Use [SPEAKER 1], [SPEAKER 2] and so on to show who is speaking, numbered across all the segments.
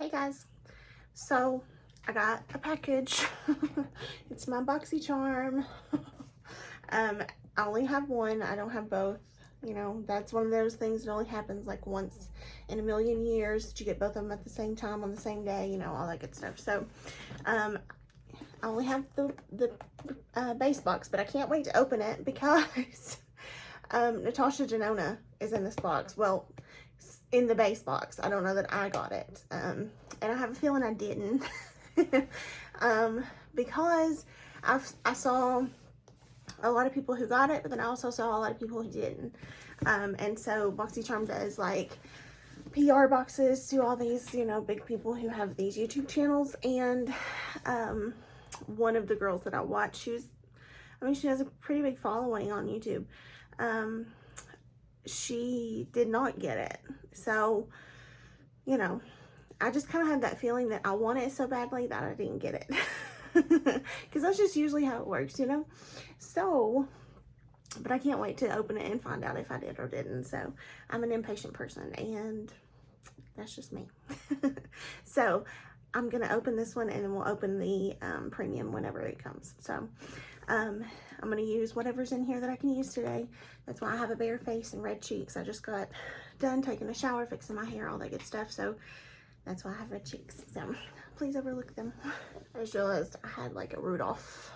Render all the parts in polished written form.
[SPEAKER 1] Hey guys, so I got a package. It's my Boxycharm. I only have one, I don't have both. You know, that's one of those things that only happens like once in a million years, that you get both of them at the same time on the same day, you know, all that good stuff. So I only have the base box, but I can't wait to open it because Natasha Denona is in this box. Well, in the base box. I don't know that I got it. And I have a feeling I didn't. Because I saw a lot of people who got it, but then I also saw a lot of people who didn't. And so Boxycharm does like PR boxes to all these, you know, big people who have these YouTube channels. And one of the girls that I watch, she has a pretty big following on YouTube. She did not get it. So, you know, I just kind of had that feeling that I want it so badly that I didn't get it. Because that's just usually how it works, you know? So, but I can't wait to open it and find out if I did or didn't. So, I'm an impatient person, and that's just me. So, I'm going to open this one, and then we'll open the premium whenever it comes. So, I'm going to use whatever's in here that I can use today. That's why I have a bare face and red cheeks. I just got done taking a shower, fixing my hair, all that good stuff. So that's why I have red cheeks. So please overlook them. I just realized I had like a Rudolph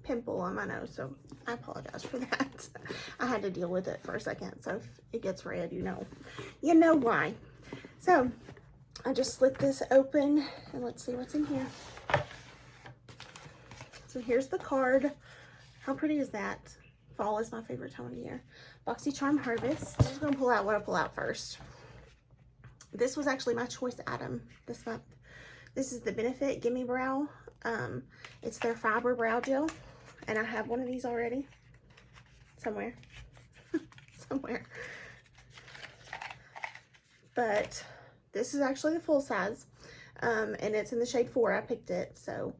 [SPEAKER 1] pimple on my nose, so I apologize for that. I had to deal with it for a second. So if it gets red, you know why. So I just slit this open, and let's see what's in here. So here's the card. How pretty is that? Fall is my favorite time of year. Boxycharm Harvest. I'm just going to pull out what I pull out first. This was actually my choice item this month. This is the Benefit Gimme Brow. It's their fiber brow gel. And I have one of these already. Somewhere. Somewhere. But this is actually the full size. And it's in the shade 4. I picked it. So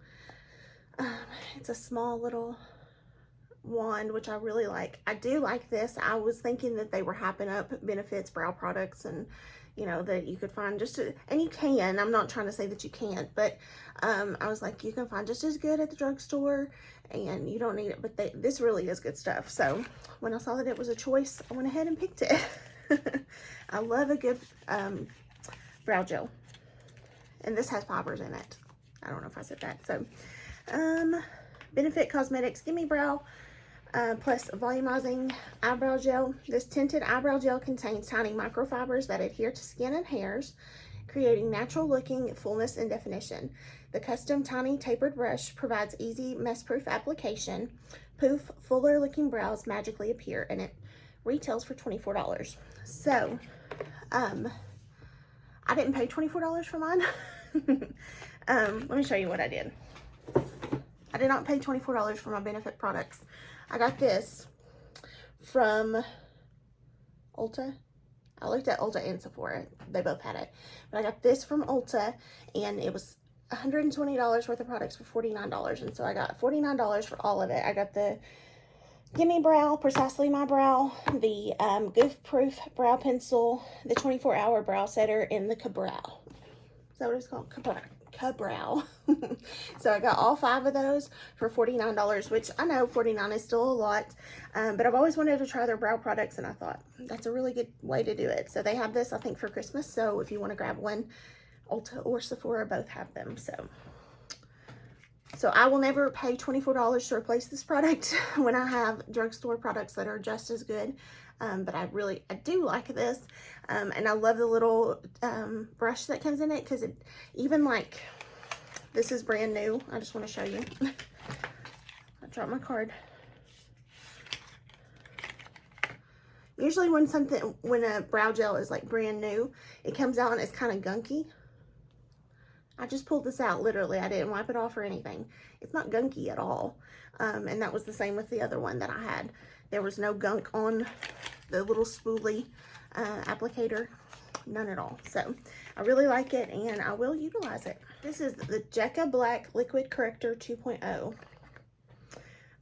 [SPEAKER 1] it's a small little wand, which I really like. I do like this. I was thinking that they were hyping up Benefit's brow products, and you know that you could find and you can. I'm not trying to say that you can't, but I was like, you can find just as good at the drugstore, and you don't need it. But this really is good stuff. So when I saw that it was a choice, I went ahead and picked it. I love a good brow gel, and this has fibers in it. I don't know if I said that. So Benefit Cosmetics Gimme Brow plus volumizing eyebrow gel. This tinted eyebrow gel contains tiny microfibers that adhere to skin and hairs, creating natural looking fullness and definition. The custom tiny tapered brush provides easy mess-proof application. Poof, fuller looking brows magically appear, and it retails for $24. So I didn't pay $24 for mine. Let me show you what I did. I did not pay $24 for my Benefit products. I got this from Ulta. I looked at Ulta and Sephora. They both had it. But I got this from Ulta, and it was $120 worth of products for $49. And so I got $49 for all of it. I got the Gimme Brow, Precisely My Brow, the Goof Proof Brow Pencil, the 24-hour Brow Setter, and the Ka-Brow. Is that what it's called? Ka-Brow. So I got all 5 of those for $49, which I know $49 is still a lot, but I've always wanted to try their brow products, and I thought that's a really good way to do it. So they have this, I think, for Christmas. So if you want to grab one, Ulta or Sephora both have them. So I will never pay $24 to replace this product when I have drugstore products that are just as good. But I do like this. And I love the little brush that comes in it, because it even like, this is brand new. I just want to show you. I dropped my card. Usually when a brow gel is like brand new, it comes out and it's kind of gunky. I just pulled this out, literally. I didn't wipe it off or anything. It's not gunky at all. And that was the same with the other one that I had. There was no gunk on the little spoolie applicator. None at all. So I really like it, and I will utilize it. This is the Jecca Blac Liquid Corrector 2.0.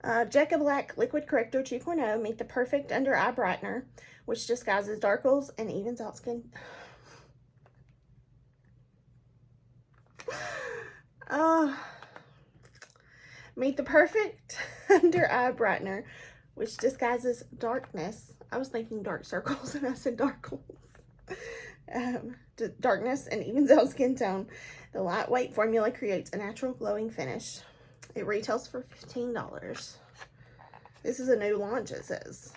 [SPEAKER 1] Jecca Blac Liquid Corrector 2.0 meet the perfect under eye brightener, which disguises darkles and evens out skin. Meet the perfect under eye brightener, which disguises darkness. I was thinking dark circles and I said dark holes. Darkness and evens out skin tone. The lightweight formula creates a natural glowing finish. It retails for $15. This is a new launch, it says.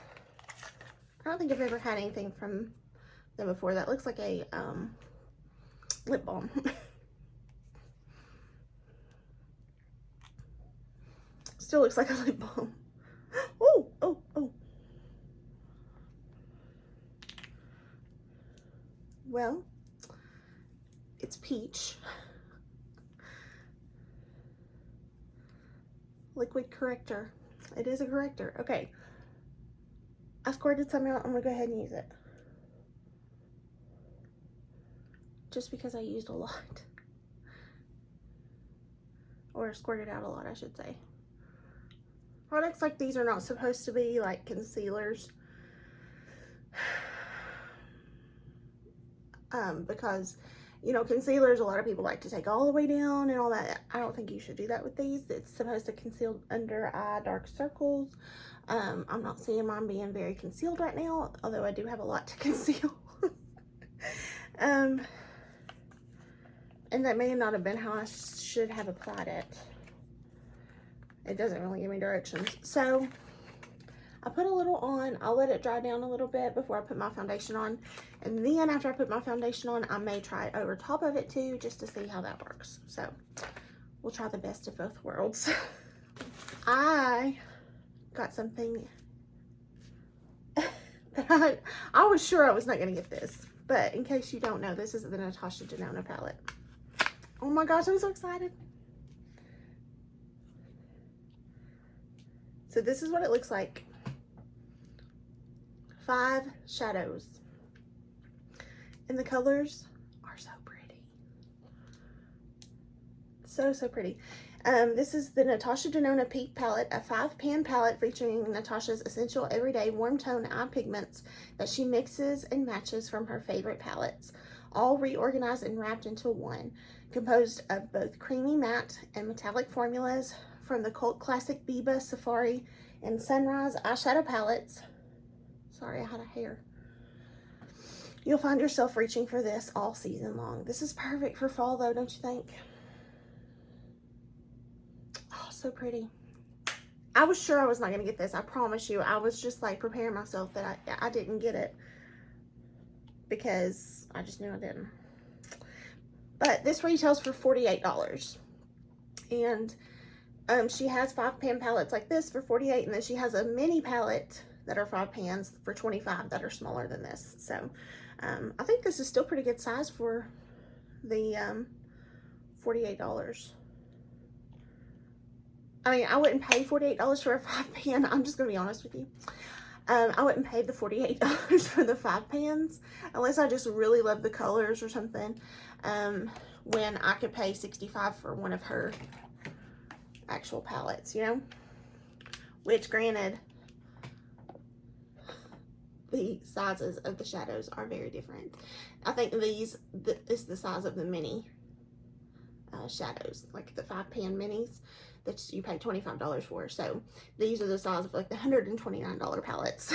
[SPEAKER 1] I don't think I've ever had anything from them before. That looks like a lip balm. Still looks like a lip balm. Oh, oh, oh. Well, it's peach. Liquid corrector. It is a corrector. Okay. I squirted some out. I'm going to go ahead and use it. Just because I used a lot. Or squirted out a lot, I should say. Products like these are not supposed to be like concealers. Because, you know, concealers, a lot of people like to take all the way down and all that. I don't think you should do that with these. It's supposed to conceal under eye dark circles. I'm not seeing mine being very concealed right now, although I do have a lot to conceal. And that may not have been how I should have applied it. It doesn't really give me directions. So I put a little on. I'll let it dry down a little bit before I put my foundation on. And then after I put my foundation on, I may try it over top of it too, just to see how that works. So we'll try the best of both worlds. I got something that I was sure I was not going to get this. But in case you don't know, this is the Natasha Denona palette. Oh my gosh, I'm so excited. So this is what it looks like. 5 shadows. And the colors are so pretty. So, so pretty. This is the Natasha Denona Peak Palette, a 5-pan palette featuring Natasha's essential everyday warm tone eye pigments that she mixes and matches from her favorite palettes, all reorganized and wrapped into one, composed of both creamy matte and metallic formulas from the cult classic Biba, Safari, and Sunrise eyeshadow palettes. Sorry, I had a hair. You'll find yourself reaching for this all season long. This is perfect for fall though, don't you think? Oh, so pretty. I was sure I was not going to get this. I promise you. I was just like preparing myself that I didn't get it. Because I just knew I didn't. But this retails for $48. And she has 5-pan palettes like this for $48. And then she has a mini palette that are 5 pans for $25 that are smaller than this. So I think this is still pretty good size for the $48. I mean, I wouldn't pay $48 for a 5-pan. I'm just going to be honest with you. I wouldn't pay the $48 for the 5 pans unless I just really love the colors or something. When I could pay $65 for one of her actual palettes, you know? Which, granted, the sizes of the shadows are very different. I think these is the size of the mini shadows, like the 5-pan minis that you pay $25 for. So these are the size of like the $129 palettes.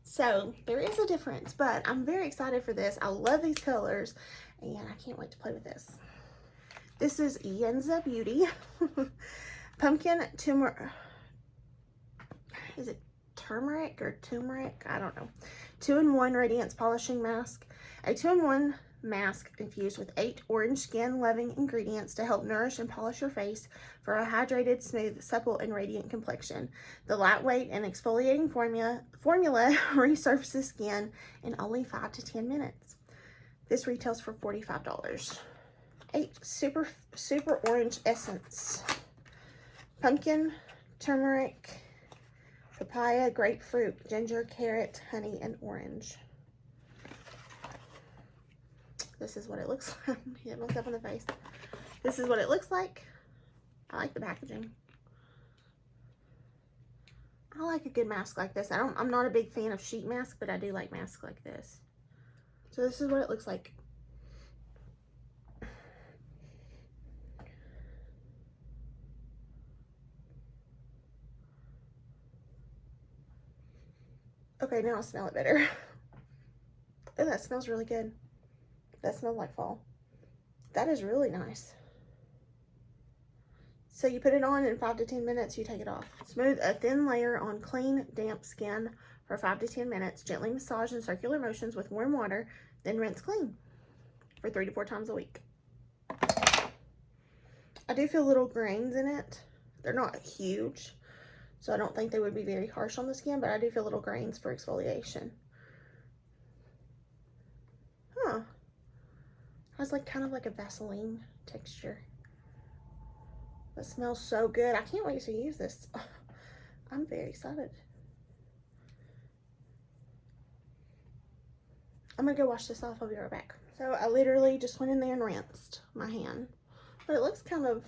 [SPEAKER 1] So there is a difference, but I'm very excited for this. I love these colors and I can't wait to play with this. This is Yenza Beauty Pumpkin Turmeric. Is it turmeric or turmeric? I don't know. 2-in-1 Radiance Polishing Mask. A 2-in-1 mask infused with 8 orange skin loving ingredients to help nourish and polish your face for a hydrated, smooth, supple, and radiant complexion. The lightweight and exfoliating formula resurfaces skin in only 5 to 10 minutes. This retails for $45. 8 super orange essence. Pumpkin, turmeric, papaya, grapefruit, ginger, carrot, honey, and orange. This is what it looks like. Hit myself in the face. This is what it looks like. I like the packaging. I like a good mask like this. I'm not a big fan of sheet mask, but I do like masks like this. So this is what it looks like. Okay, now I smell it better. Oh, that smells really good. That smells like fall. That is really nice. So you put it on in 5 to 10 minutes, you take it off. Smooth a thin layer on clean, damp skin for 5 to 10 minutes. Gently massage in circular motions with warm water, then rinse clean for 3 to 4 times a week. I do feel little grains in it. They're not huge, so I don't think they would be very harsh on the skin, but I do feel little grains for exfoliation. Huh. Has like kind of like a Vaseline texture. That smells so good. I can't wait to use this. I'm very excited. I'm gonna go wash this off. I'll be right back. So I literally just went in there and rinsed my hand. But it looks kind of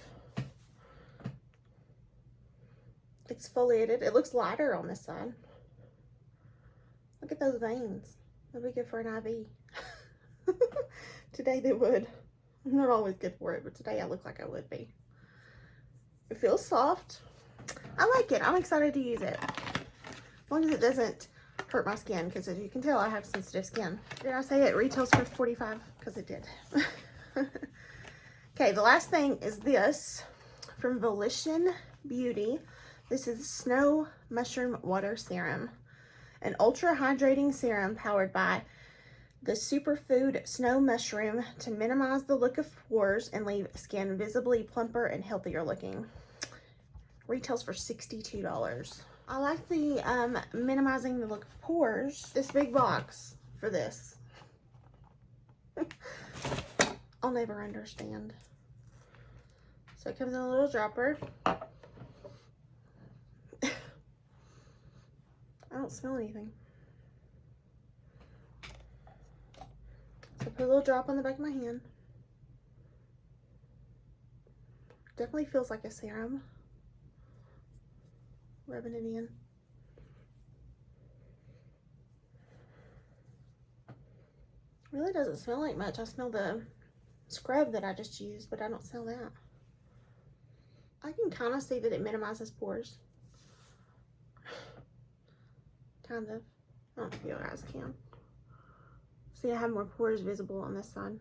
[SPEAKER 1] exfoliated. It looks lighter on this side. Look at those veins. That'd be good for an IV. Today they would. I'm not always good for it, but today I look like I would be. It feels soft. I like it. I'm excited to use it. As long as it doesn't hurt my skin, because as you can tell, I have sensitive skin. Did I say it retails for $45? Because it did. Okay, the last thing is this from Volition Beauty. This is Snow Mushroom Water Serum. An ultra hydrating serum powered by the superfood snow mushroom to minimize the look of pores and leave skin visibly plumper and healthier looking. Retails for $62. I like the minimizing the look of pores. This big box for this. I'll never understand. So it comes in a little dropper. I don't smell anything. So put a little drop on the back of my hand. Definitely feels like a serum. Rubbing it in. Really doesn't smell like much. I smell the scrub that I just used, but I don't smell that. I can kind of see that it minimizes pores. Kind of. I don't know if you guys can. See, I have more pores visible on this side.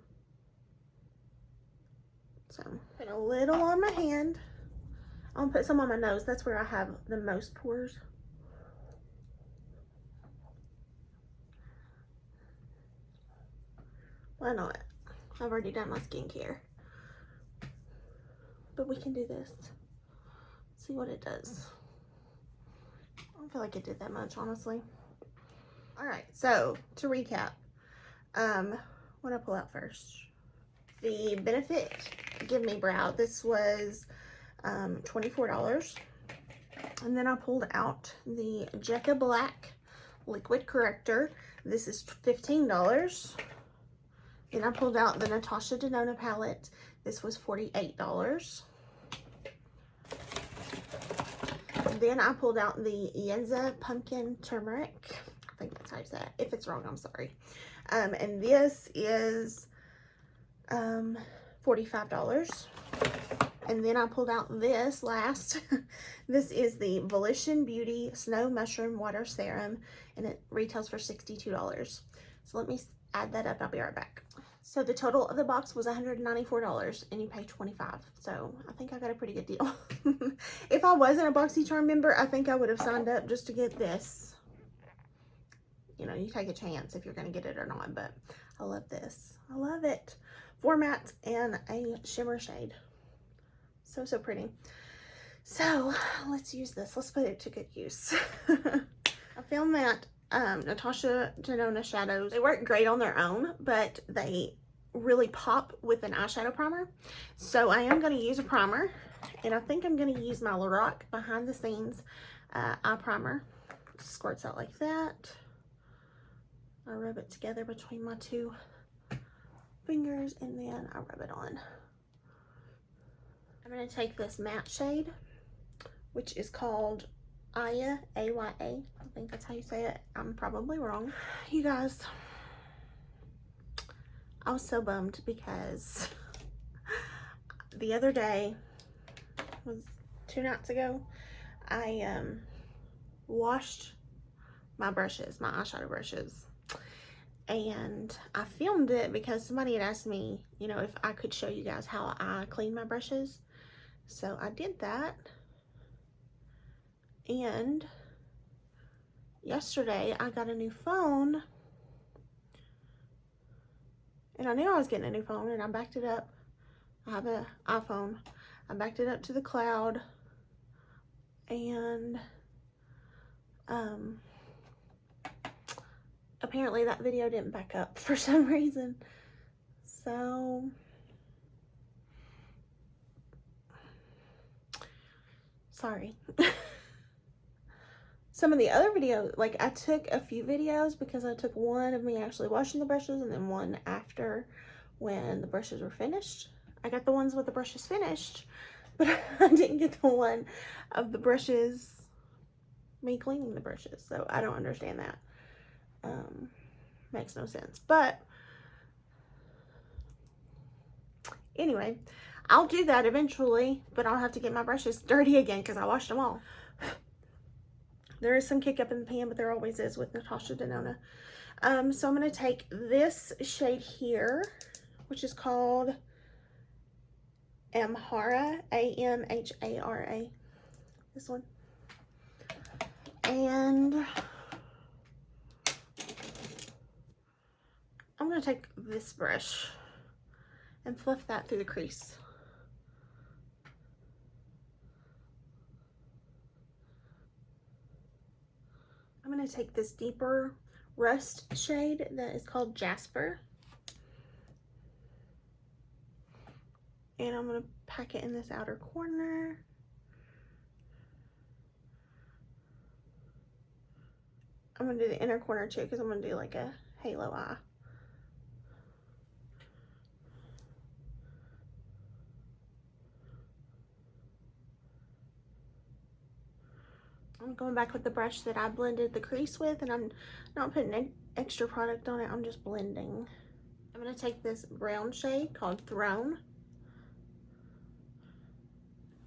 [SPEAKER 1] So, put a little on my hand. I'm gonna put some on my nose. That's where I have the most pores. Why not? I've already done my skincare. But we can do this. See what it does. I don't feel like it did that much, honestly. Alright, so to recap. What did I pull out first? The Benefit Give Me Brow. This was $24. And then I pulled out the Jecca Blac Liquid Corrector. This is $15. Then I pulled out the Natasha Denona palette. This was $48. And then I pulled out the Yenza Pumpkin Turmeric. I think that's how you say it. If it's wrong, I'm sorry. And this is $45. And then I pulled out this last. This is the Volition Beauty Snow Mushroom Water Serum, and it retails for $62. So let me add that up. I'll be right back. So the total of the box was $194, and you pay $25. So I think I got a pretty good deal. If I wasn't a Boxycharm member, I think I would have signed up just to get this. You know, you take a chance if you're going to get it or not, but I love this. I love it. 4 mattes and a shimmer shade. So, so pretty. So, let's use this. Let's put it to good use. I found that Natasha Denona shadows, they work great on their own, but they really pop with an eyeshadow primer. So, I am going to use a primer, and I think I'm going to use my Lorac Behind the Scenes eye primer. Squirts out like that. I rub it together between my 2 fingers, and then I rub it on. I'm going to take this matte shade, which is called Aya, A-Y-A. I think that's how you say it. I'm probably wrong. You guys, I was so bummed because the other day, was 2 nights ago, I washed my brushes, my eyeshadow brushes. And I filmed it because somebody had asked me, you know, if I could show you guys how I clean my brushes. So I did that. And yesterday I got a new phone. And I knew I was getting a new phone, and I backed it up. I have an iPhone. I backed it up to the cloud. And apparently that video didn't back up for some reason. So sorry. Some of the other videos, like I took a few videos because I took one of me actually washing the brushes and then one after when the brushes were finished. I got the ones with the brushes finished, but I didn't get the one of the brushes, me cleaning the brushes. So I don't understand that. Makes no sense. But anyway, I'll do that eventually, but I'll have to get my brushes dirty again because I washed them all. There is some kick up in the pan, but there always is with Natasha Denona. So I'm going to take this shade here, which is called Amhara, A-M-H-A-R-A. This one. And I'm going to take this brush and fluff that through the crease. I'm going to take this deeper rust shade that is called Jasper. And I'm going to pack it in this outer corner. I'm going to do the inner corner too because I'm going to do like a halo eye. I'm going back with the brush that I blended the crease with, and I'm not putting extra product on it. I'm just blending. I'm going to take this brown shade called Throne,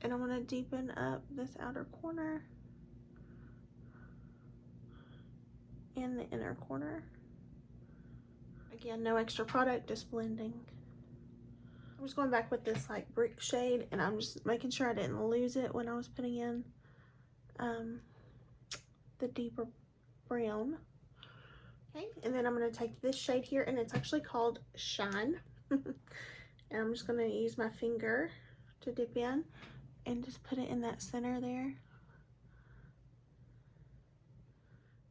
[SPEAKER 1] and I'm going to deepen up this outer corner and the inner corner. Again, no extra product, just blending. I'm just going back with this like brick shade, and I'm just making sure I didn't lose it when I was putting in the deeper brown. Okay, and then I'm going to take this shade here, and it's actually called Shine. And I'm just going to use my finger to dip in and just put it in that center there.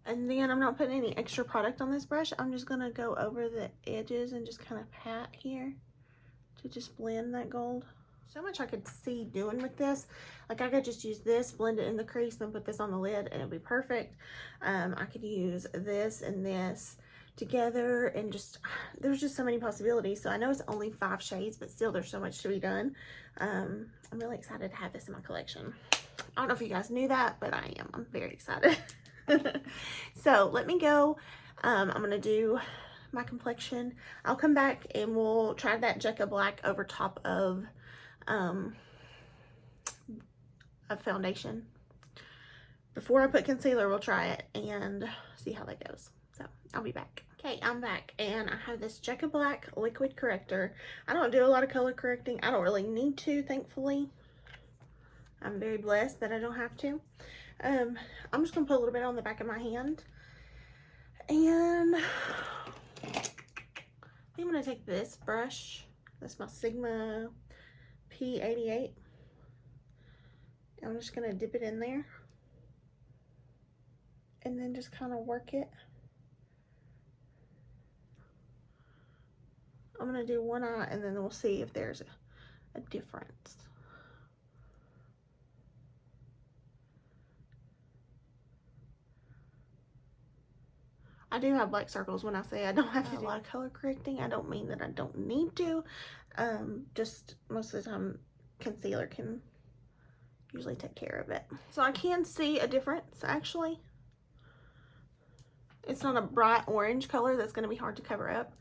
[SPEAKER 1] And then I'm not putting any extra product on this brush. I'm just going to go over the edges and just kind of pat here to just blend that gold. So much I could see doing with this. Like I could just use this, blend it in the crease, then put this on the lid and it'd be perfect. I could use this and this together, and just, there's just so many possibilities. So I know it's only 5 shades, but still there's so much to be done. I'm really excited to have this in my collection. I don't know if you guys knew that, but I am. I'm very excited. So let me go. I'm going to do my complexion. I'll come back and we'll try that Jecca Blac over top of a foundation. Before I put concealer, we'll try it and see how that goes. So I'll be back. Okay, I'm back, and I have this Jecca Blac liquid corrector. I don't do a lot of color correcting. I don't really need to, thankfully. I'm very blessed that I don't have to. I'm just gonna put a little bit on the back of my hand, and I'm gonna take this brush. That's my Sigma P88. I'm just gonna dip it in there and then just kind of work it. I'm gonna do one eye, and then we'll see if there's a difference. I do have black circles. When I say I don't have to do a lot of color correcting, I don't mean that I don't need to. Just most of the time concealer can usually take care of it. So I can see a difference, actually. It's not a bright orange color that's going to be hard to cover up.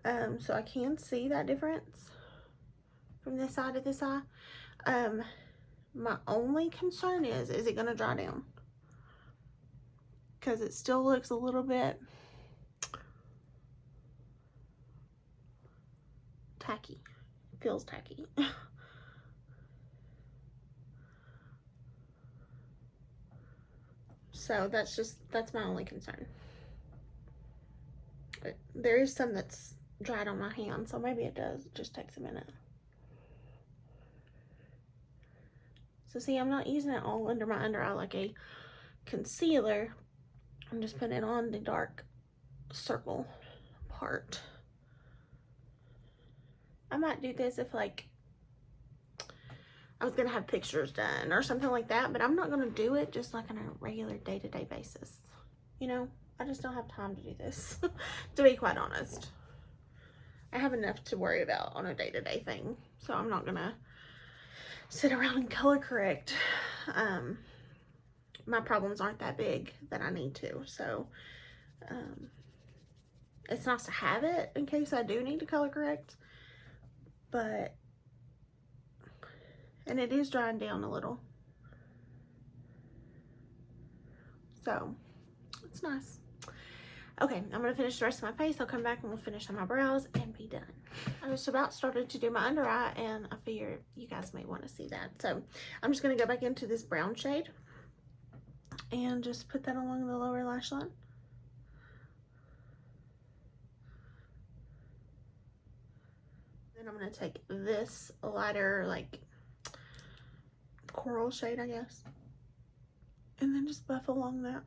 [SPEAKER 1] So I can see that difference from this side to this eye. My only concern is it going to dry down? because it still looks a little bit tacky. It feels tacky. So that's my only concern. But there is some that's dried on my hand, so maybe it does. It just takes a minute. So see, I'm not using it all under my under eye like a concealer. I'm just putting it on the dark circle part. I might do this if like I was gonna have pictures done or something like that, but I'm not gonna do it just like on a regular day-to-day basis. You know, I just don't have time to do this, to be quite honest. I have enough to worry about on a day-to-day thing, so I'm not gonna sit around and color correct. My problems aren't that big that I need to, so it's nice to have it in case I do need to color correct, but, and it is drying down a little, so it's nice. Okay, I'm gonna finish the rest of my face. I'll come back and we'll finish on my brows and be done. I just about started to do my under eye, and I figured you guys may want to see that. So I'm just gonna go back into this brown shade and just put that along the lower lash line. Then I'm gonna take this lighter, like coral shade, I guess, and then just buff along that.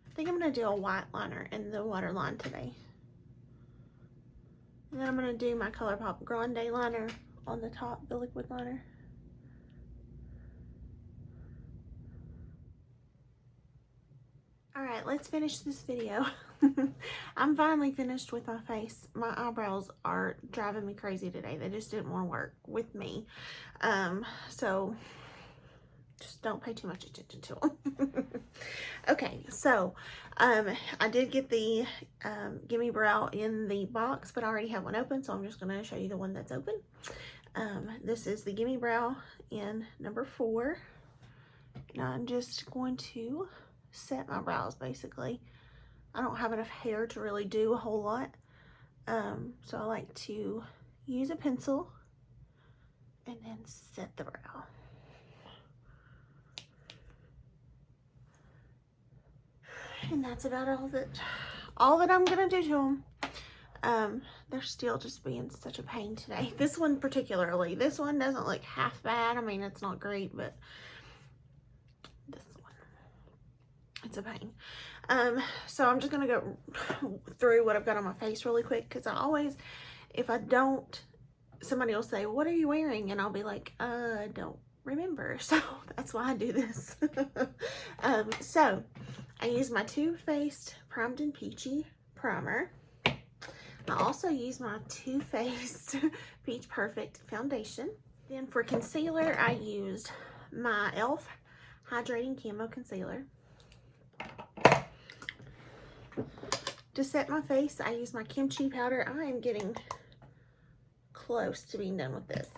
[SPEAKER 1] I think I'm going to do a white liner in the waterline today. And then I'm going to do my ColourPop Grande liner on the top, the liquid liner. Alright, let's finish this video. I'm finally finished with my face. My eyebrows are driving me crazy today. They just didn't want to work with me. So just don't pay too much attention to them. Okay, so I did get the Gimme Brow in the box, but I already have one open, so I'm just going to show you the one that's open. This is the Gimme Brow in number 4. And I'm just going to set my brows, basically. I don't have enough hair to really do a whole lot, so I like to use a pencil and then set the brow. And that's about all that I'm gonna do to them. They're still just being such a pain today. This one particularly. This one doesn't look half bad. I mean, it's not great, but this one, it's a pain. So I'm just gonna go through what I've got on my face really quick, because I always, if I don't, somebody will say, "What are you wearing?" And I'll be like, I don't remember. So that's why I do this. So I use my Too Faced Primed and Peachy primer. I also use my Too Faced Peach Perfect foundation. Then for concealer, I used my e.l.f. Hydrating Camo Concealer. To set my face, I use my kimchi powder. I am getting close to being done with this.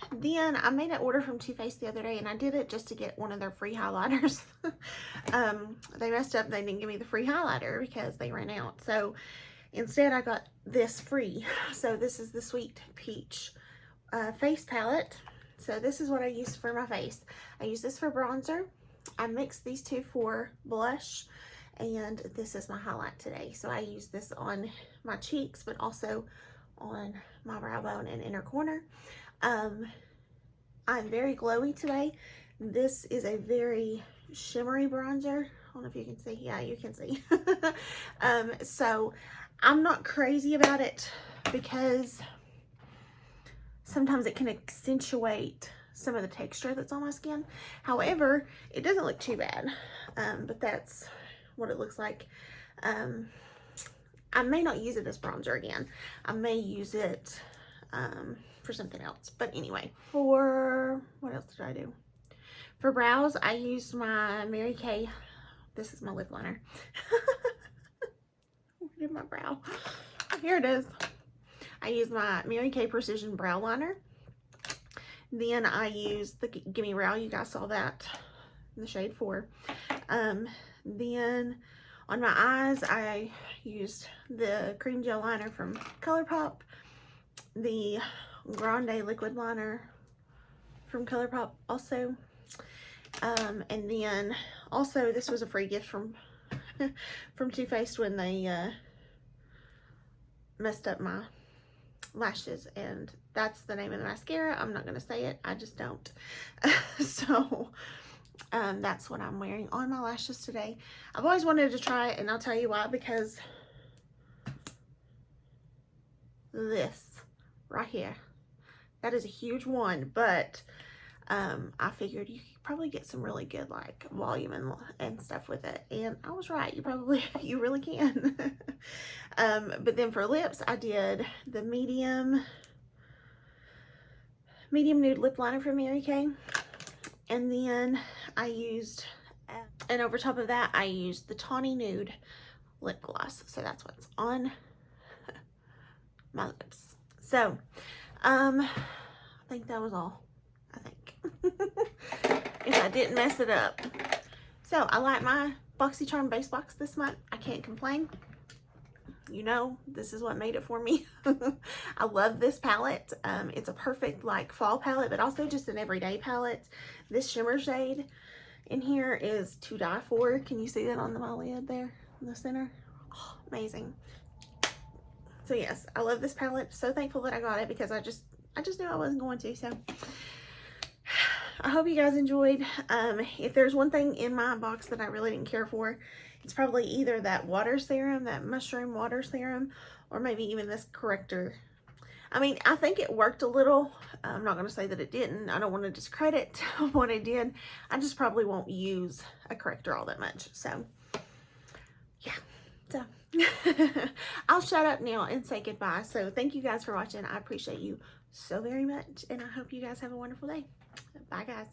[SPEAKER 1] Then I made an order from Too Faced the other day, and I did it just to get one of their free highlighters. They messed up. They didn't give me the free highlighter because they ran out. So instead I got this free. So this is the Sweet Peach face palette. So this is what I use for my face. I use this for bronzer. I mixed these two for blush, and this is my highlight today. So I use this on my cheeks, but also on my brow bone and inner corner. I'm very glowy today. This is a very shimmery bronzer. I don't know if you can see. Yeah, you can see. So I'm not crazy about it because sometimes it can accentuate some of the texture that's on my skin. However, it doesn't look too bad, but that's what it looks like. I may not use it as bronzer again. I may use it for something else. But anyway, for what else did I do? For brows, I used my Mary Kay. This is my lip liner. Where did my brow? Here it is. I used my Mary Kay Precision Brow Liner. Then I used the Gimme Rail. You guys saw that in the shade 4. Then on my eyes, I used the cream gel liner from ColourPop, the Grande liquid liner from ColourPop also. And then also this was a free gift from from Too Faced when they messed up my lashes, and that's the name of the mascara. I'm not gonna say it, I just don't. So that's what I'm wearing on my lashes today. I've always wanted to try it, and I'll tell you why, because this right here, that is a huge one, but I figured you could probably get some really good like volume and stuff with it, and I was right. You really can. But then for lips, I did the medium nude lip liner from Mary Kay, and then I used, and over top of that, I used the Tawny Nude lip gloss. So that's what's on my lips. So I think that was all. I think if I didn't mess it up. So I like my Boxycharm base box this month. I can't complain. You know, this is what made it for me. I love this palette. It's a perfect like fall palette, but also just an everyday palette. This shimmer shade in here is to die for. Can you see that on my lid there in the center? Oh, amazing. So yes, I love this palette. So thankful that I got it, because I just knew I wasn't going to. So I hope you guys enjoyed. If there's one thing in my box that I really didn't care for, it's probably either that water serum, that mushroom water serum, or maybe even this corrector. I mean, I think it worked a little. I'm not going to say that it didn't. I don't want to discredit what it did. I just probably won't use a corrector all that much. So, yeah. So, I'll shut up now and say goodbye. So, thank you guys for watching. I appreciate you so very much, and I hope you guys have a wonderful day. Bye, guys.